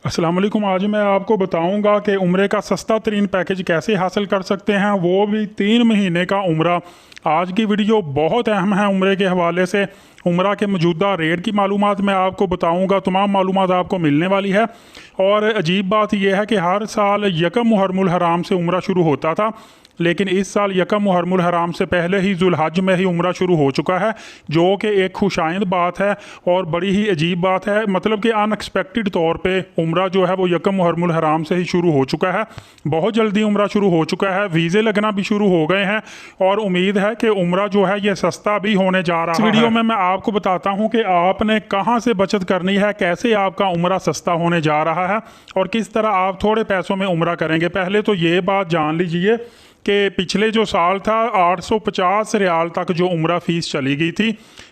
अस्सलाम वालेकुम। आज मैं आपको बताऊंगा कि उम्रे का सस्ता तरीन पैकेज कैसे हासिल कर सकते हैं, वो भी 3 महीने का उम्रा। आज की वीडियो बहुत अहम है उम्रे के हवाले से। उम्रा के मौजूदा रेट की मालूमात मैं आपको बताऊंगा, तमाम मालूमात आपको मिलने वाली है। और अजीब बात यह है कि हर साल यकम मुहर्रमुल हराम से उम्रा शुरू होता था, लेकिन इस साल यकम मुहर्रमुल हराम से पहले ही जुल्हज में ही उम्रा शुरू हो चुका है, जो कि एक खुशाइंद बात है और बड़ी ही अजीब बात है। मतलब कि अनएक्सपेक्टेड तौर पे उम्रा जो है वो यकम मुहर्रमुल हराम से ही शुरू हो चुका है। बहुत जल्दी उम्रा शुरू हो चुका है, वीज़े लगना भी शुरू हो गए हैं और उम्मीद है कि उम्रा जो है ये सस्ता भी होने जा रहा है। इस वीडियो में मैं आपको बताता हूँ कि आपने कहाँ से बचत करनी है, कैसे आपका उम्रा सस्ता होने जा रहा है और किस तरह आप थोड़े पैसों में उम्रा करेंगे। पहले तो ये बात जान लीजिए कि पिछले जो साल था 850 रियाल तक जो उम्रा फ़ीस चली गई थी,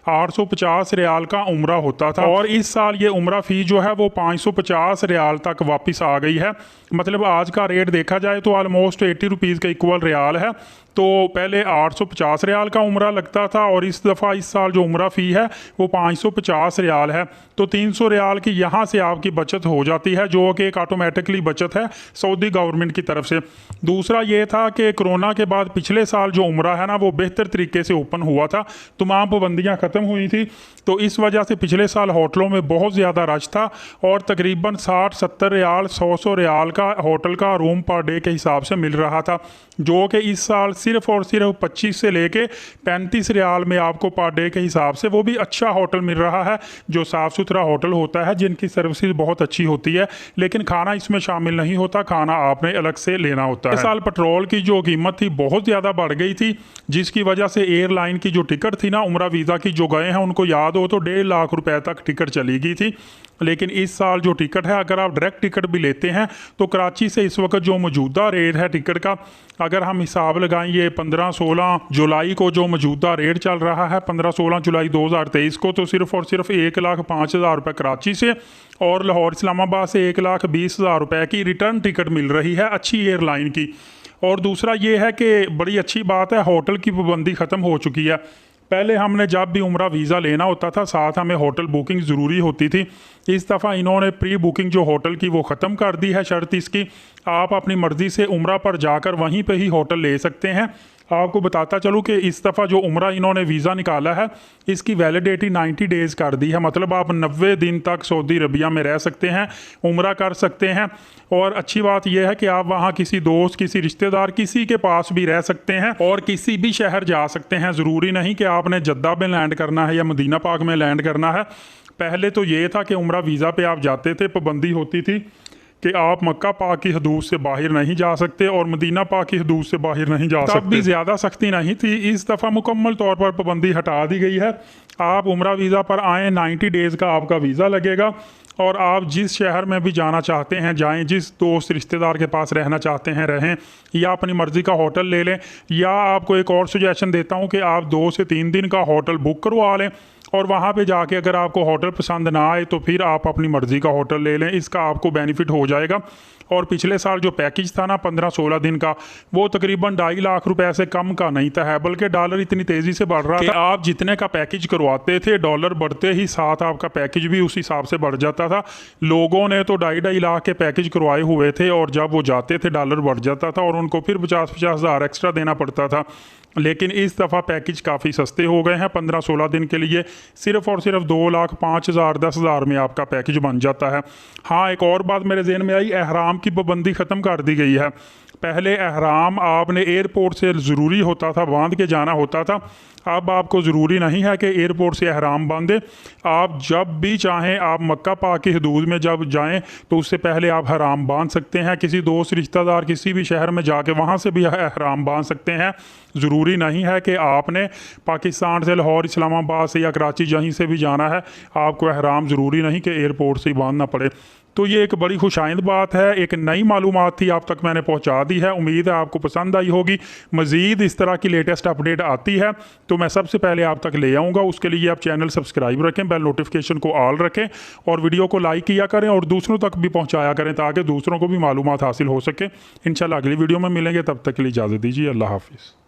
850 रियाल का उम्रा होता था। और इस साल ये उम्रा फ़ीस जो है वो 550 रियाल तक वापस आ गई है। मतलब आज का रेट देखा जाए तो ऑलमोस्ट 80 रुपीज़ के इक्वल रियाल है। तो पहले 850 रियाल का उम्रा लगता था और इस दफ़ा इस साल जो उम्रा फ़ी है वो 550 रियाल है। तो 300 रियाल की यहाँ से आपकी बचत हो जाती है, जो कि एक ऑटोमेटिकली बचत है सऊदी गवर्नमेंट की तरफ से। दूसरा ये था कि कोरोना के बाद पिछले साल जो उम्रा है ना वो बेहतर तरीके से ओपन हुआ था, तमाम पाबंदियाँ ख़त्म हुई थी। तो इस वजह से पिछले साल होटलों में बहुत ज़्यादा रश था और तकरीबन 60-70 रियाल 100 रियाल का होटल का रूम पर डे के हिसाब से मिल रहा था, जो कि इस साल सिर्फ और सिर्फ 25 से लेके 35 रियाल में आपको पर डे के हिसाब से, वो भी अच्छा होटल मिल रहा है, जो साफ़ सुथरा होटल होता है, जिनकी सर्विस बहुत अच्छी होती है। लेकिन खाना इसमें शामिल नहीं होता, खाना आपने अलग से लेना होता है। इस साल पेट्रोल की जो कीमत थी बहुत ज़्यादा बढ़ गई थी, जिसकी वजह से एयरलाइन की जो टिकट थी ना उम्रा वीज़ा की, जो गए हैं उनको याद हो तो 1.5 लाख रुपए तक टिकट चली गई थी। लेकिन इस साल जो टिकट है, अगर आप डायरेक्ट टिकट भी लेते हैं तो कराची से इस वक्त जो मौजूदा रेट है टिकट का, अगर हम हिसाब लगाएंगे 15-16 जुलाई को जो मौजूदा रेट चल रहा है, 15-16 जुलाई 2023 को, तो सिर्फ और सिर्फ 1,05,000 रुपये कराची से और लाहौर इस्लामाबाद से 1,20,000 रुपये की रिटर्न टिकट मिल रही है अच्छी एयरलाइन की। और दूसरा ये है कि बड़ी अच्छी बात है, होटल की पाबंदी ख़त्म हो चुकी है। पहले हमने जब भी उम्रा वीज़ा लेना होता था साथ हमें होटल बुकिंग ज़रूरी होती थी। इस दफ़ा इन्होंने प्री बुकिंग जो होटल की वो ख़त्म कर दी है। शर्त इसकी, आप अपनी मर्ज़ी से उम्रा पर जाकर वहीं पे ही होटल ले सकते हैं। आपको बताता चलूँ कि इस दफ़ा जो उम्रा इन्होंने वीज़ा निकाला है इसकी वैलिडिटी 90 डेज़ कर दी है। मतलब आप 90 दिन तक सऊदी अरबिया में रह सकते हैं, उम्रा कर सकते हैं। और अच्छी बात यह है कि आप वहाँ किसी दोस्त, किसी रिश्तेदार, किसी के पास भी रह सकते हैं और किसी भी शहर जा सकते हैं। ज़रूरी नहीं कि आपने जद्दा में लैंड करना है या मदीना पाक में लैंड करना है। पहले तो ये था कि उम्रा वीज़ा पे आप जाते थे, पाबंदी होती थी कि आप मक्का पाक की हदूद से बाहर नहीं जा सकते और मदीना पाक की हदूद से बाहर नहीं जा सकते। तब भी ज़्यादा सख्ती नहीं थी, इस दफ़ा मुकम्मल तौर पर पाबंदी हटा दी गई है। आप उम्रा वीज़ा पर आएँ, 90 डेज़ का आपका वीज़ा लगेगा और आप जिस शहर में भी जाना चाहते हैं जाएं, जिस दोस्त रिश्तेदार के पास रहना चाहते हैं रहें, या अपनी मर्ज़ी का होटल ले लें, या आपको एक और सजेशन देता हूं कि आप 2 से 3 दिन का होटल बुक करवा लें और वहाँ पे जाके अगर आपको होटल पसंद ना आए तो फिर आप अपनी मर्ज़ी का होटल ले लें। इसका आपको बेनिफिट हो जाएगा। और पिछले साल जो पैकेज था ना 15-16 दिन का, वो तकरीबन 2.5 लाख रुपए से कम का नहीं था, बल्कि डॉलर इतनी तेज़ी से बढ़ रहा था। आप जितने का पैकेज करवाते थे डॉलर बढ़ते ही साथ आपका पैकेज भी उस हिसाब से बढ़ जाता था। लोगों ने तो 2.5 लाख के पैकेज करवाए हुए थे और जब वो जाते थे डॉलर बढ़ जाता था और उनको फिर 50-50 हज़ार एक्स्ट्रा देना पड़ता था। लेकिन इस दफ़ा पैकेज काफ़ी सस्ते हो गए हैं। 15-16 दिन के लिए सिर्फ़ और सिर्फ 2,05,000 10,000 में आपका पैकेज बन जाता है। हाँ, एक और बात मेरे जहन में आई, एहराम की पाबंदी ख़त्म कर दी गई है। पहले एहराम आपने एयरपोर्ट से ज़रूरी होता था, बांध के जाना होता था। अब आपको ज़रूरी नहीं है कि एयरपोर्ट से एहराम बांधे। आप जब भी चाहें आप मक्का पाक की हदूद में जब जाएं तो उससे पहले आप एहराम बांध सकते हैं। किसी दोस्त रिश्तेदार किसी भी शहर में जाके वहाँ से भी एहराम बांध सकते हैं। ज़रूरी नहीं है कि आपने पाकिस्तान से लाहौर, इस्लामाबाद से या कराची जहीं से भी जाना है आपको एहराम ज़रूरी नहीं कि एयरपोर्ट से ही बांधना पड़े। तो ये एक बड़ी खुशाइंद बात है, एक नई मालूमात थी, आप तक मैंने पहुंचा दी है। उम्मीद है आपको पसंद आई होगी। मज़ीद इस तरह की लेटेस्ट अपडेट आती है तो मैं सबसे पहले आप तक ले आऊँगा। उसके लिए आप चैनल सब्सक्राइब रखें, बेल नोटिफिकेशन को ऑल रखें और वीडियो को लाइक किया करें और दूसरों तक भी पहुँचाया करें ताकि दूसरों को भी मालूमात हासिल हो सके। इंशाल्लाह अगली वीडियो में मिलेंगे, तब तक के लिए इजाज़त दीजिए। अल्लाह हाफिज़।